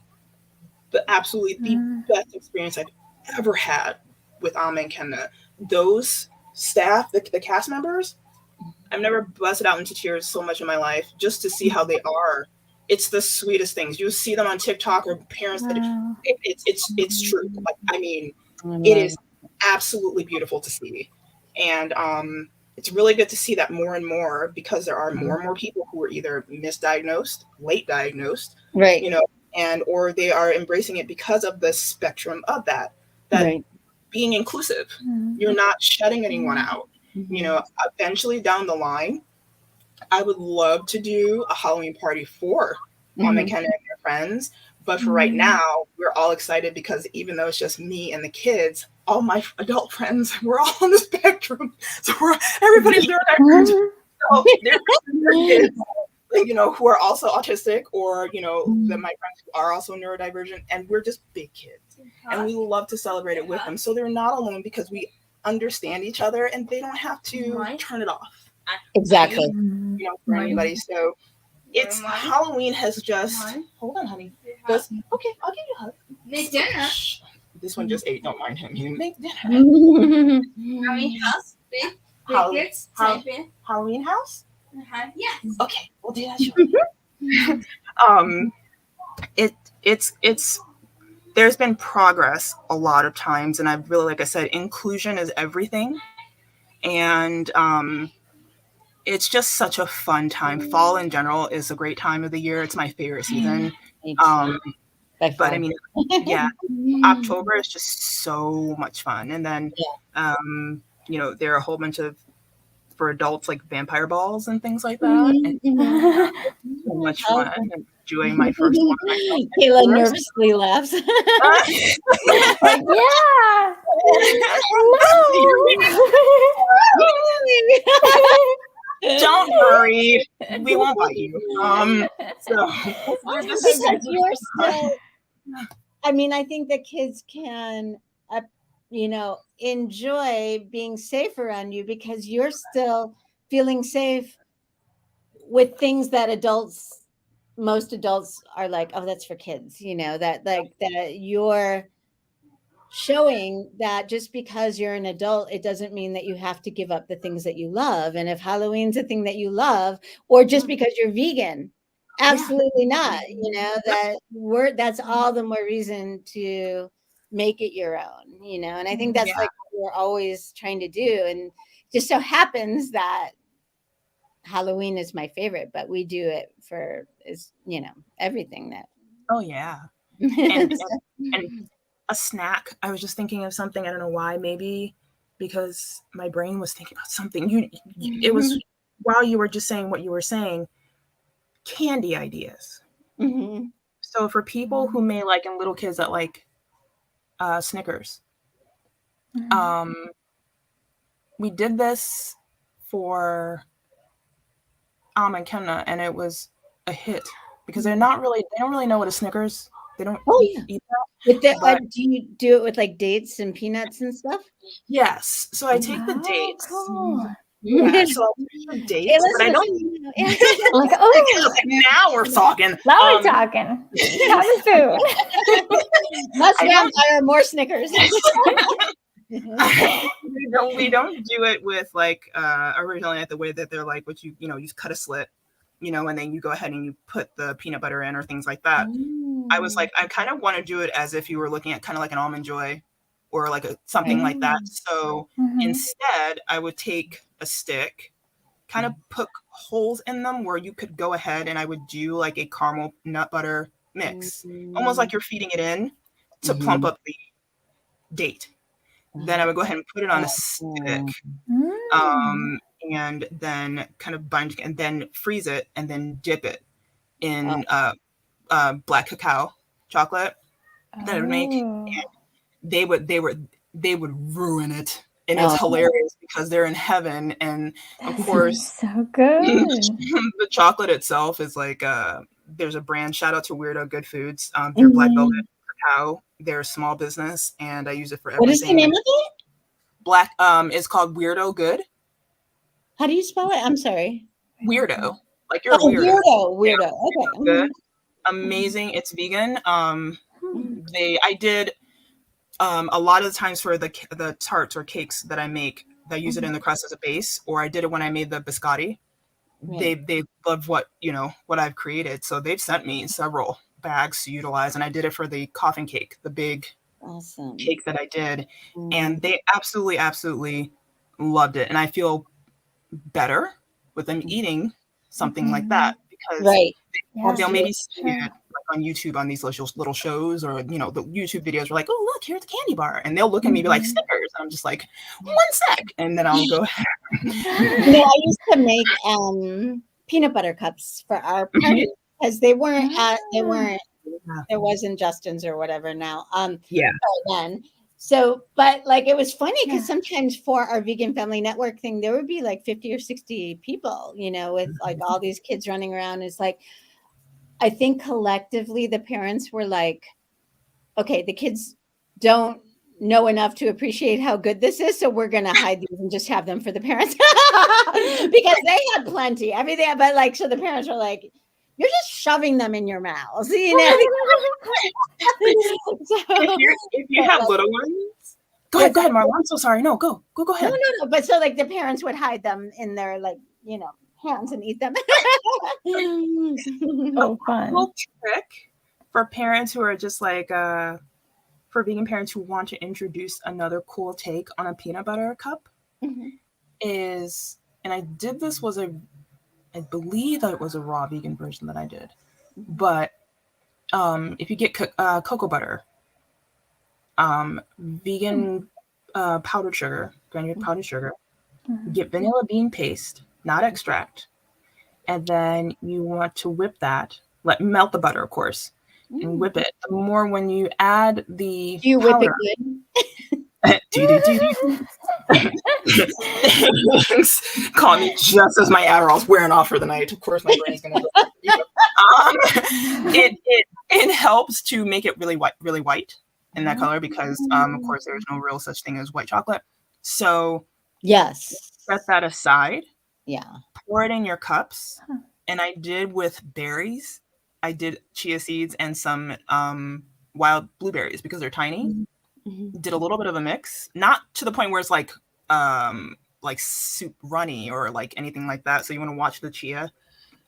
But absolutely the best experience I've ever had with Amma and Kemna. Those staff, the cast members, I've never busted out into tears so much in my life just to see how they are. It's the sweetest things. You see them on TikTok or parents that it's true. Like, I mean, it is absolutely beautiful to see. And it's really good to see that more and more, because there are more and more people who are either misdiagnosed, late diagnosed, right, and or they are embracing it because of the spectrum of that right. Being inclusive. You're not shutting anyone out. Eventually down the line, I would love to do a Halloween party for Mom and Ken and their friends. But for right now, we're all excited because even though it's just me and the kids, all my adult friends, we're all on the spectrum. So everybody's doing that. So there's kids, who are also autistic, or, my friends who are also neurodivergent, and we're just big kids. And we love to celebrate it with them. So they're not alone because we understand each other and they don't have to turn it off. Exactly. For anybody. So it's Halloween has just hold on, honey. Okay, I'll give you a hug. Make dinner. This one just ate. Don't mind him. He make dinner. Halloween house. Big kids. Halloween house. Yes. Okay, we'll do that. It's there's been progress a lot of times, and I've really, like I said, inclusion is everything, and it's just such a fun time. Fall in general is a great time of the year. It's my favorite season. But I mean, October is just so much fun. And then, there are a whole bunch of, for adults, like vampire balls and things like that. And so much fun. I'm enjoying my first one. Kayla nervously laughs. Don't worry, we won't bite you. So you're still. I mean, I think that kids can, enjoy being safe around you because you're still feeling safe with things that most adults are like, oh, that's for kids. That you're showing that just because you're an adult, it doesn't mean that you have to give up the things that you love. And if Halloween's a thing that you love, or just because you're vegan, absolutely not. That's all the more reason to make it your own, and I think that's like what we're always trying to do. And just so happens that Halloween is my favorite, but we do it for everything that. Oh yeah. And a snack. I was just thinking of something. I don't know why. Maybe because my brain was thinking about something. It was while you were just saying what you were saying. Candy ideas. So for people who may like, and little kids that like Snickers, we did this for Amma and Kemna, and it was a hit because they don't really know what a Snickers. They don't eat that. Do you do it with like dates and peanuts and stuff? Yes. So I take the dates. Cool. Yeah, so I'll take the dates, but I don't. Like, now we're talking. Now we're talking. Talking food. Must vampire more Snickers. we don't do it with like originally at the way that they're like, what you cut a slit, and then you go ahead and you put the peanut butter in or things like that. I was like, I kind of want to do it as if you were looking at kind of like an Almond Joy or like something like that. So instead I would take a stick, kind of poke holes in them where you could go ahead and I would do like a caramel nut butter mix, almost like you're feeding it in to plump up the date. Then I would go ahead and put it on a stick, and then kind of bind and then freeze it and then dip it in black cacao chocolate that I would make. And they would ruin it. And it's Oh. hilarious because they're in heaven, and of That course sounds so good. the chocolate itself is like there's a brand, shout out to Weirdo Good Foods. They're black velvet cacao. They're a small business, and I use it for What is the everything. name of it? Black it's called Weirdo Good. How do you spell it? I'm sorry. Weirdo. Like you're a Oh, weirdo. weirdo. Okay. Good. Amazing. It's vegan. I did a lot of the times for the tarts or cakes that I make, that use it in the crust as a base, or I did it when I made the biscotti. Right. They love what I've created, so they've sent me several bags to utilize, and I did it for the coffin cake, the big Awesome cake that I did, and they absolutely loved it, and I feel better with them eating something like that, because right. they'll maybe see Sure. it like on YouTube on these little shows, or the YouTube videos are like, oh look, here's the candy bar, and they'll look at me and be like, Snickers, and I'm just like, 1 sec, and then I'll go I used to make peanut butter cups for our party because there wasn't Justin's or whatever now. Yeah. Then. So, but like it was funny because sometimes for our vegan family network thing, there would be like 50 or 60 people, with like all these kids running around. It's like, I think collectively the parents were like, okay, the kids don't know enough to appreciate how good this is, so we're gonna hide these and just have them for the parents because they had plenty, everything. But like, so the parents were like, "You're just shoving them in your mouths," So, if you have little ones, go ahead, Marla. I'm so sorry. No, go ahead. No. But so like the parents would hide them in their hands and eat them. So fun. Cool trick for parents who are just like for vegan parents who want to introduce another cool take on a peanut butter cup is, and I did this I believe that it was a raw vegan version that I did, but if you get cocoa butter, vegan powdered sugar, granulated powdered sugar, get vanilla bean paste, not extract, and then you want to whip that, melt the butter, of course, and whip it. The more when you add the Do you powder, whip it Call me just as my Adderall's wearing off for the night. Of course, my brain's gonna. It helps to make it really white in that color, because of course there's no real such thing as white chocolate. So yes, set that aside. Yeah. Pour it in your cups, and I did with berries. I did chia seeds and some wild blueberries because they're tiny. Did a little bit of a mix, not to the point where it's like soup runny or like anything like that. So you want to watch the chia,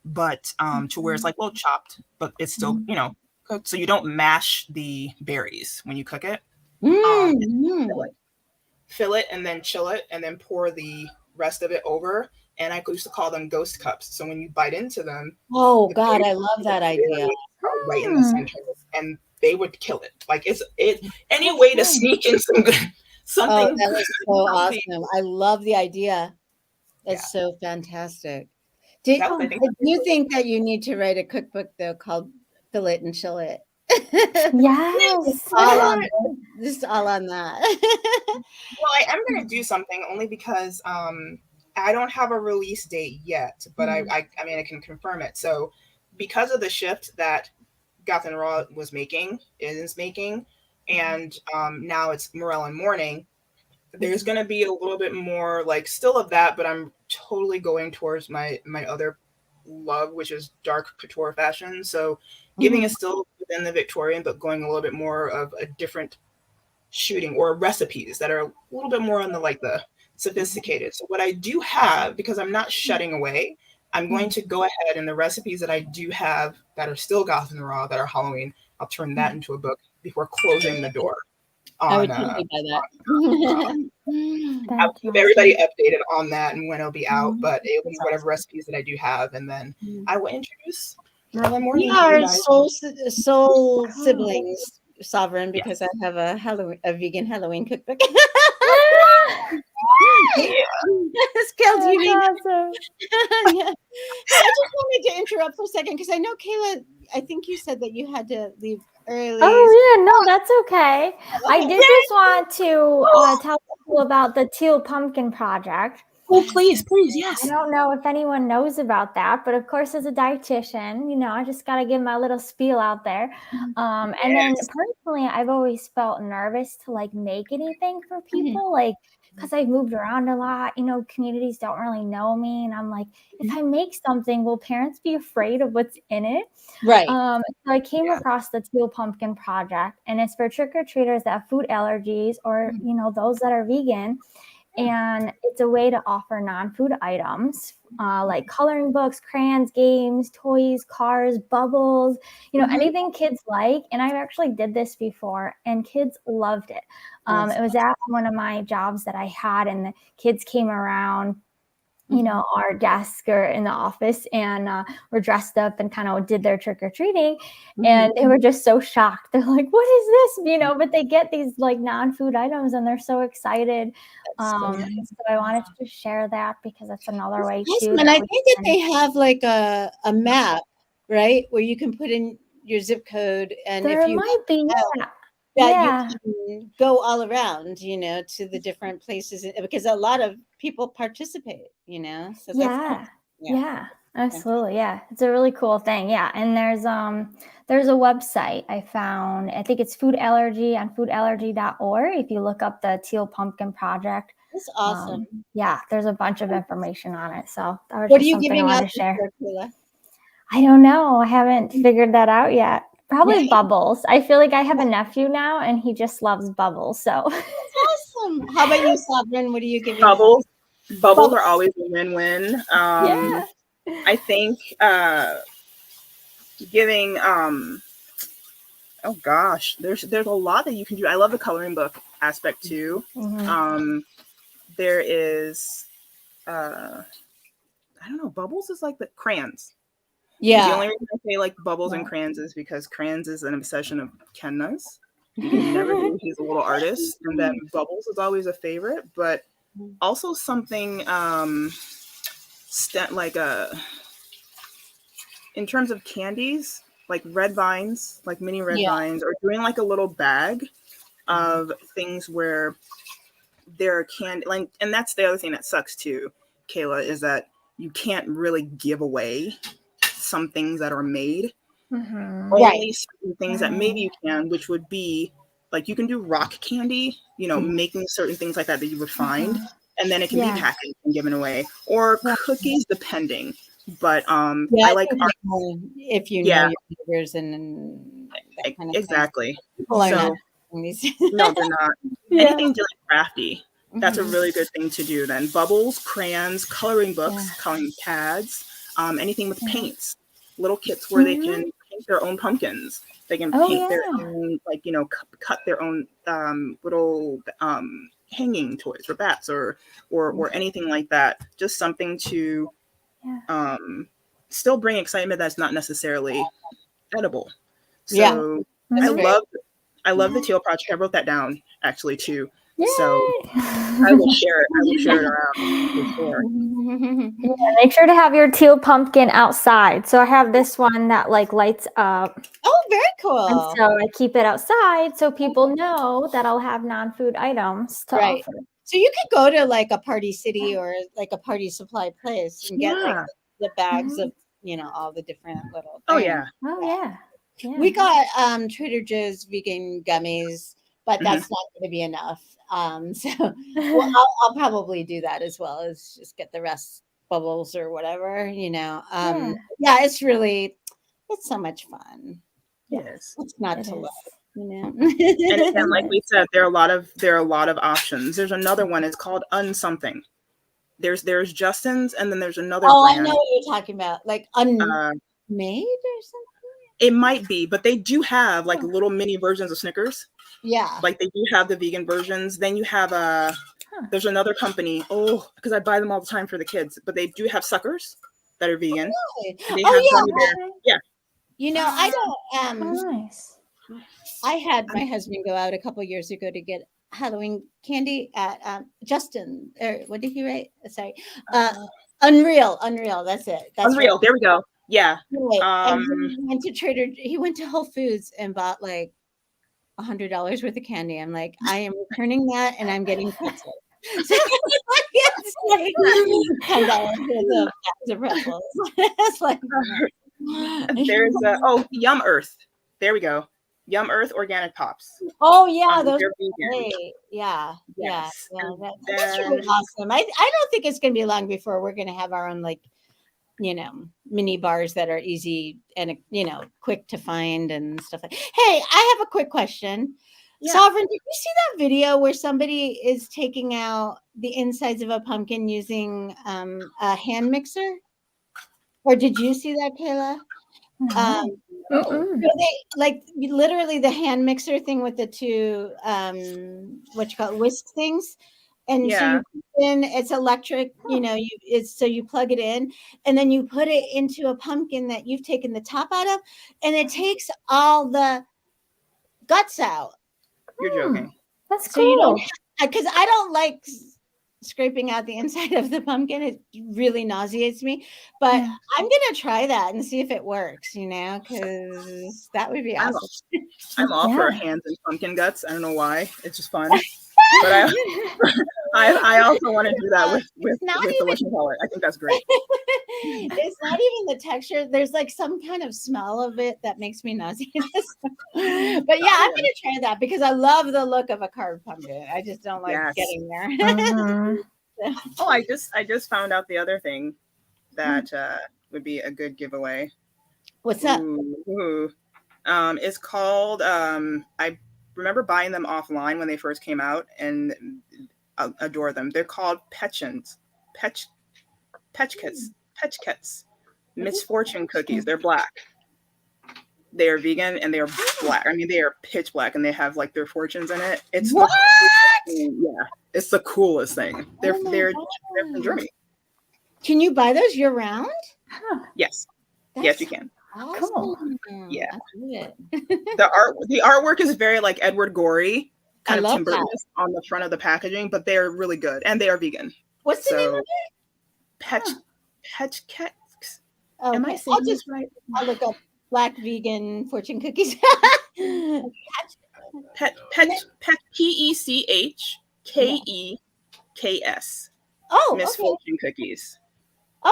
but to where it's like well chopped, but it's still cooked. So you don't mash the berries when you cook it. Fill it and then chill it, and then pour the rest of it over. And I used to call them ghost cups. So when you bite into them, oh God, I love that idea. Right in the center, and they would kill it. Like it's any way to sneak in something. Oh, that was so awesome. I love the idea. That's so fantastic. Do you think that you need to write a cookbook though called Fill It and Chill It? Yes. Just all on that. Well, I am going to do something only because I don't have a release date yet, but I mean I can confirm it. So because of the shift that Goth and Raw is making, and now it's Morel and Morning, there's going to be a little bit more like still of that, but I'm totally going towards my other love, which is dark couture fashion. So giving it still within the Victorian, but going a little bit more of a different shooting or recipes that are a little bit more on the sophisticated. So what I do have, because I'm not shutting away, I'm going to go ahead and the recipes that I do have that are still Goth and Raw that are Halloween, I'll turn that into a book before closing the door. I would totally buy that. I'll keep everybody updated on that and when it'll be out, but it'll be whatever recipes that I do have, and then I will introduce Morel and Morning. We are soul siblings, Sovereign, because I have a vegan Halloween cookbook. Skills unique. Awesome. Yeah. I just wanted to interrupt for a second because I know Kayla, I think you said that you had to leave early. Oh, yeah, no, that's okay. I did just want to tell people about the Teal Pumpkin Project. Oh, please, I yes. don't know if anyone knows about that, but of course, as a dietitian, I just got to give my little spiel out there. And then Yes. personally, I've always felt nervous to like make anything for people, like because I've moved around a lot. Communities don't really know me, and I'm like, if I make something, will parents be afraid of what's in it? Right. So I came Yeah. across the Teal Pumpkin Project, and it's for trick-or-treaters that have food allergies or, those that are vegan. And it's a way to offer non-food items like coloring books, crayons, games, toys, cars, bubbles, anything kids like. And I actually did this before, and kids loved it. It was at one of my jobs that I had, and the kids came around our desk or in the office, and were dressed up and kind of did their trick-or-treating, and they were just so shocked. They're like, what is this? But they get these like non-food items and they're so excited. So I wanted to just share that because that's another way too. Awesome. And I think that they have like a map, right? Where you can put in your zip code, and there if you might be, that you can go all around, to the different places, because a lot of people participate, so that's yeah, absolutely. Yeah, it's a really cool thing. Yeah, and there's a website I found. I think it's food allergy on foodallergy.org. If you look up the Teal Pumpkin Project, that's awesome. Yeah, there's a bunch of information on it. So that was What are just you something I giving wanted out to share. Kayla? I don't know. I haven't figured that out yet. Probably bubbles. I feel like I have a nephew now, and he just loves bubbles. So Awesome. How about you, Sovereign? What are you giving? Bubbles. Bubbles are always a win-win. yeah. I think giving oh gosh, there's a lot that you can do. I love the coloring book aspect too. There is I don't know, bubbles is like the crayons. Yeah. The only reason I say like bubbles and crayons is because crayons is an obsession of Kenna's. You can never do. He's a little artist, and then bubbles is always a favorite, but also something like in terms of candies, like red vines, like mini red vines, or doing like a little bag of things where there are candy, like, and that's the other thing that sucks too, Kayla, is that you can't really give away some things that are made. Only certain things that maybe you can, which would be like you can do rock candy, making certain things like that you would find, and then it can be packaged and given away, or cookies, depending. But I like if you know your neighbors and that kind of exactly. So no, they're not. Anything really crafty. That's a really good thing to do. Then bubbles, crayons, coloring books, coloring pads, anything with paints, little kits where they can paint their own pumpkins. They can paint their own, like, cut their own little hanging toys for bats or anything like that. Just something to still bring excitement that's not necessarily edible. So I love the Teal Project. I wrote that down actually too. Yay! So I will share it. I will share it around for sure. Make sure to have your teal pumpkin outside. So I have this one that like lights up. Oh, very cool. And so I keep it outside so people know that I'll have non-food items to offer. So you could go to like a Party City or like a party supply place and get like the bags of, all the different little things. We got Trader Joe's vegan gummies, but that's not going to be enough. So I'll probably do that as well as just get the rest bubbles or whatever, it's so much fun. Yes. It's not to love, And again, like we said, there are a lot of options. There's another one. It's called Unsomething. There's Justin's, and then there's another brand. I know what you're talking about, like Unmade or something. It might be, but they do have like little mini versions of Snickers. Yeah. Like they do have the vegan versions. Then you have there's another company. Oh, because I buy them all the time for the kids. But they do have suckers that are vegan. Really? They have I don't. Nice. I had my husband go out a couple years ago to get Halloween candy at Justin. Or what did he write? Sorry, Unreal. That's it. That's Unreal. right. There we go. Yeah. Right. And Um, he went to Whole Foods and bought like $100 worth of candy. I'm like, I am returning that and I'm getting pretzels. So it's like $10 worth of pretzels. It's like there's Yum Earth. There we go. Yum Earth organic pops. oh yeah, those They're are vegan. great. Yeah, yeah. Yes. Well, And that's really then awesome. I don't think it's gonna be long before we're gonna have our own like mini bars that are easy and quick to find and stuff like. Hey, I have a quick question. yeah. Sovereign, did you see that video where somebody is taking out the insides of a pumpkin using a hand mixer? Or did you see that, Kayla? Um, Mm-mm. so they like literally the hand mixer thing with the two what you call it, whisk things. And so Yeah. you put in it's electric, you plug it in and then you put it into a pumpkin that you've taken the top out of, and it takes all the guts out. You're joking. That's So you don't cool. because I don't like scraping out the inside of the pumpkin. It really nauseates me. But Yeah. I'm gonna try that and see if it works, because that would be I'm, awesome. I'm all for Yeah. hands and pumpkin guts. I don't know why. It's just fun. But I also want to do that with not the even whatchamacallit. I think that's great. it's not even the texture. There's like some kind of smell of it that makes me nauseous. But yeah, I'm gonna try that because I love the look of a carved pumpkin. I just don't like Yes. getting there. Mhm. Oh, I just found out the other thing that would be a good giveaway. What's up? Ooh. It's called I remember buying them offline when they first came out and adore them. They're called Petchkits. Misfortune cookies. They're black. They are vegan and they are black. I mean, they are pitch black and they have like their fortunes in it. It's What? it's the coolest thing. They're Oh my they're God. from Germany. Can you buy those year round? Huh. Yes, That's yes, you can. awesome. Yeah. I love it. The artwork is very like Edward Gorey, kind I of love Tim Burton on the front of the packaging, but they are really good and they are vegan. What's the name of So, it? Petchkits. Oh, Am I okay. saying this right? I'll look up black vegan fortune cookies. Pechkeks. Oh, Misfortune cookies.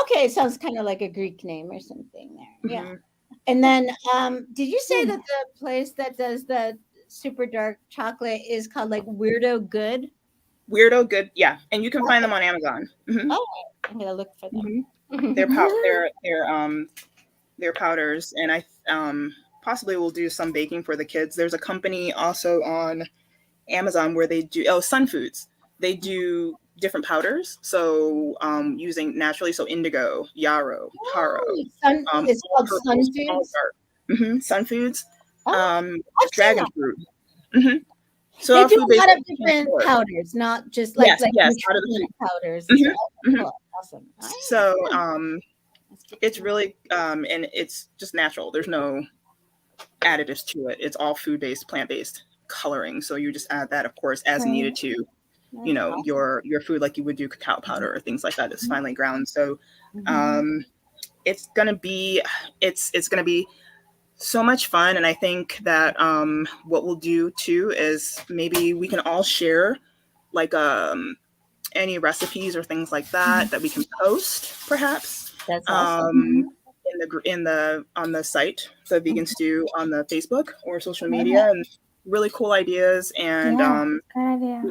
okay. Sounds kind of like a Greek name or something there. Yeah. Mhm. And then, did you say that the place that does the super dark chocolate is called like Weirdo Good? Weirdo good, yeah, and you can find them on Amazon. Mhm. Oh, I'm gonna look for them. Mhm. They're powders, and I possibly will do some baking for the kids. There's a company also on Amazon where they do Sun Foods. They do different powders, so using naturally, so indigo, yarrow, taro. It's called Sun Foods. Sun Foods, Oh, I've seen dragon that. fruit. Mm-hmm. So They our do food a lot of basically different consists- powders, not just like Yes, out of the nutritional powders. Mhm, So, mhm. cool. Awesome. So That's good it's to know. really and it's just natural. There's no additives to it. It's all food-based, plant-based coloring. So you just add that, of course, as Right. needed to, That's awesome. your food, like you would do cacao powder or things like that. It's finely ground. So Mhm. it's gonna be so much fun. And I think that what we'll do too is maybe we can all share like any recipes or things like that we can post perhaps That's awesome. in the on the site, the Vegan Stew on the Facebook or social Yeah. media, and really cool ideas and Yeah, good idea.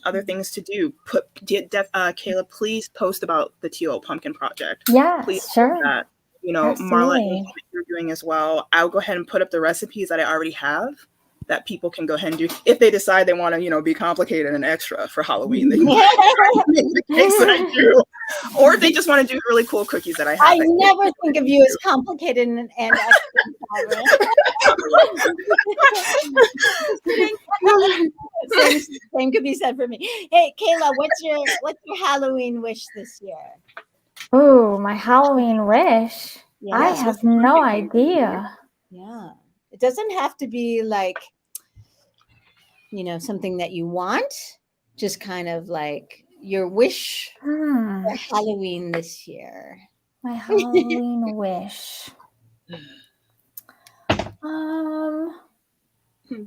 other things to do. Kayla, please post about the Teal Pumpkin Project. Yes, Please do sure. that. Marla, Absolutely. anything that you're doing as well. I'll go ahead and put up the recipes that I already have that people can go ahead and do. If they decide they want to, be complicated and extra for Halloween, they can make the cakes that I do. Or if they just want to do really cool cookies that I have. I that never think of you as complicated and same could be said for me. Hey, Kayla, what's your Halloween wish this year? Ooh, my Halloween wish. Yeah. I Yes, have what's no your idea. Yeah. It doesn't have to be like, something that you want, just kind of like your wish Hmm. for Halloween this year. My Halloween wish. What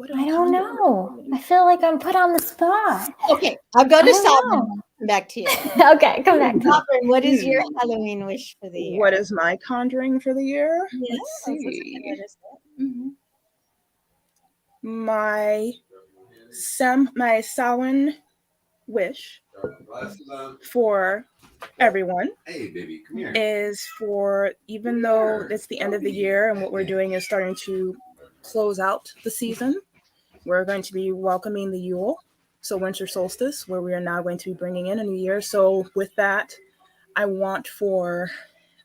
do I don't conjure? know. I feel like I'm put on the spot. Okay, I'll go I to don't Sovereign. know. Come back to you. Okay, come back to me. Sovereign, what is your Halloween wish for the year? What is my conjuring for the year? Yes, Let's that's a see. good one, My Samhain wish for everyone Hey, baby, come here. is for, even though it's the end of the year and what we're doing is starting to close out the season, we're going to be welcoming the Yule, so winter solstice, where we are now going to be bringing in a new year. So with that, I want for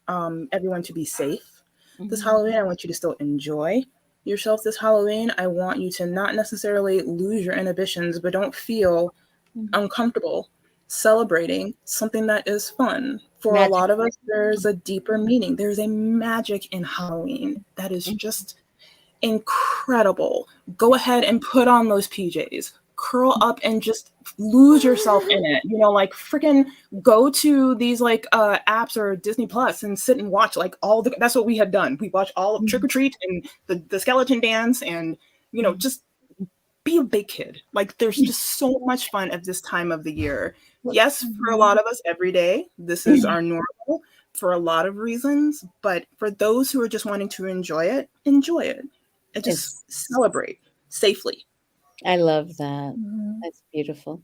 everyone to be safe this Halloween. I want you to still enjoy yourself this Halloween. I want you to not necessarily lose your inhibitions, but don't feel uncomfortable celebrating something that is fun. For Magic. a lot of us, there's a deeper meaning. There's a magic in Halloween that is just incredible. Go ahead and put on those PJs. Curl up and just lose yourself in it. You know, like freaking go to these like apps or Disney Plus and sit and watch like all the. That's what we had done. We watched all of Trick or Treat and the skeleton dance, and you know, just be a big kid. Like there's just so much fun at this time of the year. Yes, for a lot of us every day, this is our normal for a lot of reasons. But for those who are just wanting to enjoy it and just celebrate safely. I love that. That's beautiful.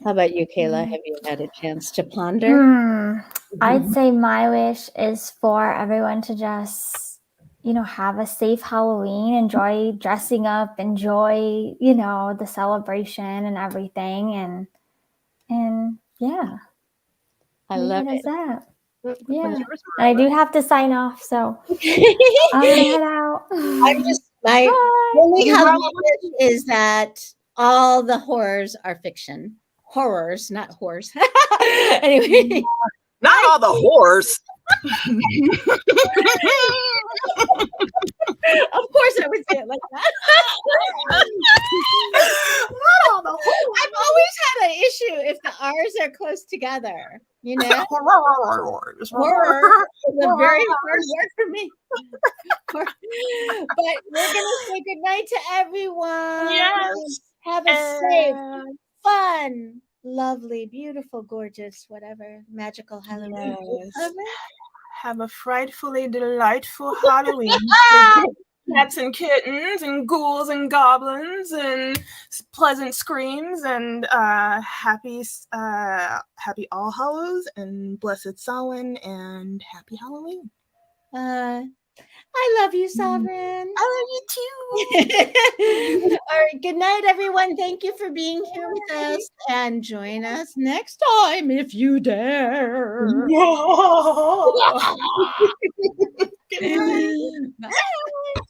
How about you, Kayla? Have you had a chance to ponder? I'd say my wish is for everyone to just, have a safe Halloween, enjoy dressing up, enjoy, the celebration and everything. And yeah. I love it. it. That. Yeah. And I do have to sign off, so I'm gonna head out. My Bye. only Halloween wish is that all the horrors are fiction. Horrors, not whores. Anyway. Not all the whores. Of course I would say it like that. Not all the whores. I've always had an issue if the R's are close together. You know, horror is a very hard word for me. But we're gonna say goodnight to everyone. Yes. Have a safe, fun, lovely, beautiful, gorgeous, whatever, magical Halloween. Yes. Have a frightfully delightful Halloween. Cats and kittens and ghouls and goblins and pleasant screams and happy All Hallows and blessed Samhain and happy Halloween. I love you, Sovereign. I love you too. All right, good night, everyone. Thank you for being here with us, and join us next time if you dare. Yeah. Good night. Bye.